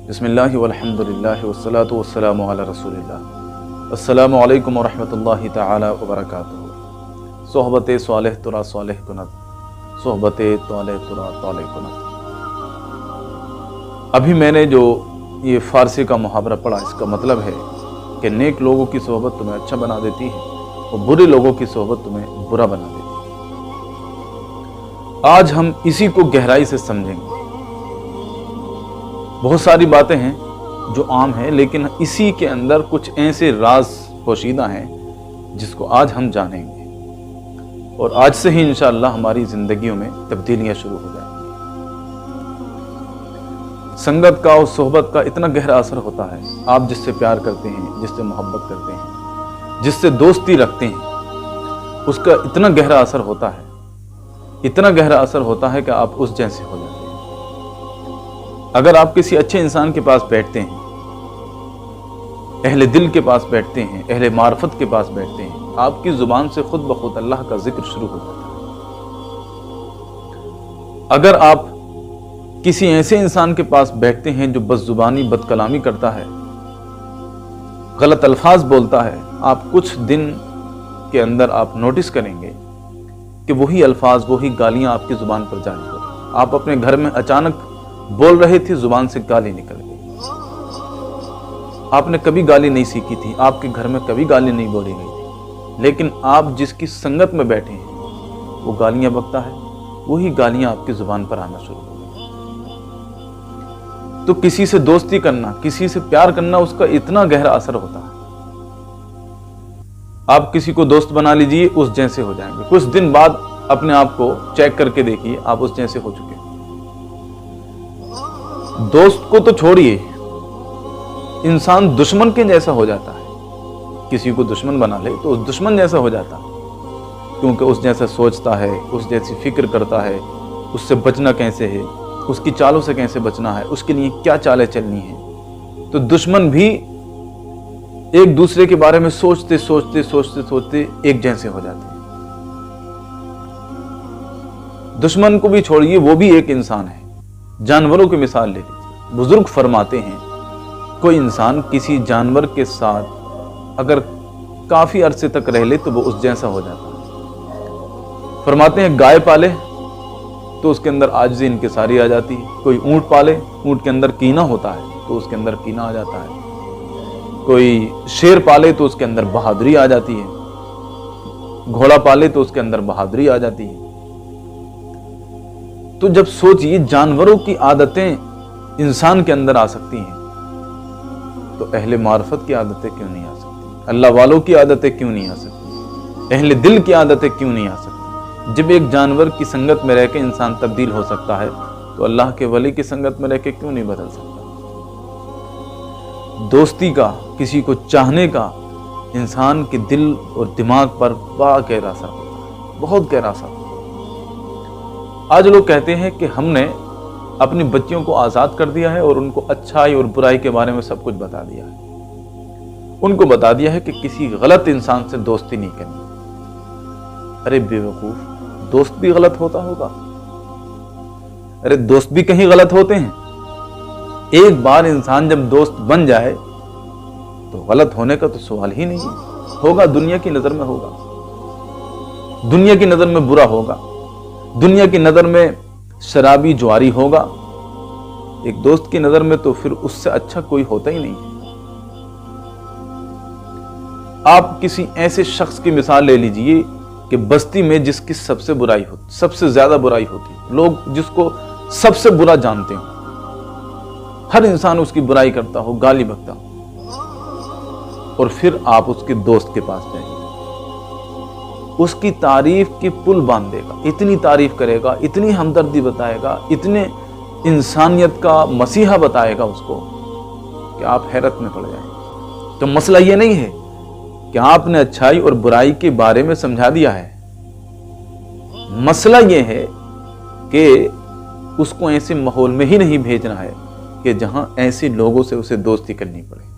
بسم اللہ والحمدللہ والصلاة والسلام علی رسول اللہ۔ السلام علیکم ورحمۃ تعالی وبرکاتہ۔ صحبت صالح ترا صالح کنت، صحبت طالح ترا طالح کنت۔ ابھی میں نے جو یہ فارسی کا محاورہ پڑھا، اس کا مطلب ہے کہ نیک لوگوں کی صحبت تمہیں اچھا بنا دیتی ہے اور برے لوگوں کی صحبت تمہیں برا بنا دیتی ہے۔ آج ہم اسی کو گہرائی سے سمجھیں گے۔ بہت ساری باتیں ہیں جو عام ہیں، لیکن اسی کے اندر کچھ ایسے راز پوشیدہ ہیں جس کو آج ہم جانیں گے، اور آج سے ہی انشاءاللہ ہماری زندگیوں میں تبدیلیاں شروع ہو جائیں گی۔ سنگت کا اور صحبت کا اتنا گہرا اثر ہوتا ہے۔ آپ جس سے پیار کرتے ہیں، جس سے محبت کرتے ہیں، جس سے دوستی رکھتے ہیں، اس کا اتنا گہرا اثر ہوتا ہے، اتنا گہرا اثر ہوتا ہے کہ آپ اس جیسے ہو جاتے ہیں۔ اگر آپ کسی اچھے انسان کے پاس بیٹھتے ہیں، اہل دل کے پاس بیٹھتے ہیں، اہل معرفت کے پاس بیٹھتے ہیں، آپ کی زبان سے خود بخود اللہ کا ذکر شروع ہو جاتا ہے۔ اگر آپ کسی ایسے انسان کے پاس بیٹھتے ہیں جو بد زبانی بد کلامی کرتا ہے، غلط الفاظ بولتا ہے، آپ کچھ دن کے اندر آپ نوٹس کریں گے کہ وہی الفاظ، وہی گالیاں آپ کی زبان پر جاری ہو۔ آپ اپنے گھر میں اچانک بول رہے تھے، زبان سے گالی نکل گئی۔ آپ نے کبھی گالی نہیں سیکھی تھی، آپ کے گھر میں کبھی گالی نہیں بولی گئی تھی، لیکن آپ جس کی سنگت میں بیٹھے ہیں وہ گالیاں بکتا ہے، وہی گالیاں آپ کی زبان پر آنا شروع ہو گئی۔ تو کسی سے دوستی کرنا، کسی سے پیار کرنا، اس کا اتنا گہرا اثر ہوتا ہے۔ آپ کسی کو دوست بنا لیجئے، اس جیسے ہو جائیں گے۔ کچھ دن بعد اپنے آپ کو چیک کر کے دیکھیے، آپ اس جیسے ہو چکے ہیں۔ دوست کو تو چھوڑیے، انسان دشمن کے جیسا ہو جاتا ہے۔ کسی کو دشمن بنا لے تو اس دشمن جیسا ہو جاتا ہے، کیونکہ اس جیسا سوچتا ہے، اس جیسی فکر کرتا ہے، اس سے بچنا کیسے ہے، اس کی چالوں سے کیسے بچنا ہے، اس کے لیے کیا چالیں چلنی ہیں۔ تو دشمن بھی ایک دوسرے کے بارے میں سوچتے سوچتے ایک جیسے ہو جاتے ہیں۔ دشمن کو بھی چھوڑیے، وہ بھی ایک انسان ہے۔ جانوروں کی مثال لے لیجیے۔ بزرگ فرماتے ہیں کوئی انسان کسی جانور کے ساتھ اگر کافی عرصے تک رہ لے تو وہ اس جیسا ہو جاتا ہے۔ فرماتے ہیں گائے پالے تو اس کے اندر عاجزی انکساری آ جاتی ہے، کوئی اونٹ پالے، اونٹ کے اندر کینہ ہوتا ہے تو اس کے اندر کینہ آ جاتا ہے، کوئی شیر پالے تو اس کے اندر بہادری آ جاتی ہے، گھوڑا پالے تو اس کے اندر بہادری آ جاتی ہے۔ تو جب سوچئے جانوروں کی عادتیں انسان کے اندر آ سکتی ہیں تو اہل معرفت کی عادتیں کیوں نہیں آ سکتی؟ اللہ والوں کی عادتیں کیوں نہیں آ سکتی؟ اہل دل کی عادتیں کیوں نہیں آ سکتی؟ جب ایک جانور کی سنگت میں رہ کے انسان تبدیل ہو سکتا ہے تو اللہ کے ولی کی سنگت میں رہ کے کیوں نہیں بدل سکتا؟ دوستی کا، کسی کو چاہنے کا انسان کے دل اور دماغ پر بڑا گہرا اثر ہوتا ہے، بہت گہرا اثر ہوتا ہے۔ آج لوگ کہتے ہیں کہ ہم نے اپنی بچیوں کو آزاد کر دیا ہے اور ان کو اچھائی اور برائی کے بارے میں سب کچھ بتا دیا ہے۔ ان کو بتا دیا ہے کہ کسی غلط انسان سے دوستی نہیں کرنی۔ ارے بے وقوف، دوست بھی غلط ہوتا ہوگا؟ ارے دوست بھی کہیں غلط ہوتے ہیں؟ ایک بار انسان جب دوست بن جائے تو غلط ہونے کا تو سوال ہی نہیں ہے۔ ہوگا، دنیا کی نظر میں ہوگا، دنیا کی نظر میں برا ہوگا، دنیا کی نظر میں شرابی جواری ہوگا، ایک دوست کی نظر میں تو پھر اس سے اچھا کوئی ہوتا ہی نہیں ہے۔ آپ کسی ایسے شخص کی مثال لے لیجئے کہ بستی میں جس کی سب سے برائی ہوتی، سب سے زیادہ برائی ہوتی، لوگ جس کو سب سے برا جانتے ہوں، ہر انسان اس کی برائی کرتا ہو، گالی بکتا ہو، اور پھر آپ اس کے دوست کے پاس جائیں گے، اس کی تعریف کی پل باندھ دے گا، اتنی تعریف کرے گا، اتنی ہمدردی بتائے گا، اتنے انسانیت کا مسیحا بتائے گا اس کو کہ آپ حیرت میں پڑ جائیں گے۔ تو مسئلہ یہ نہیں ہے کہ آپ نے اچھائی اور برائی کے بارے میں سمجھا دیا ہے، مسئلہ یہ ہے کہ اس کو ایسے ماحول میں ہی نہیں بھیجنا ہے کہ جہاں ایسے لوگوں سے اسے دوستی کرنی پڑے۔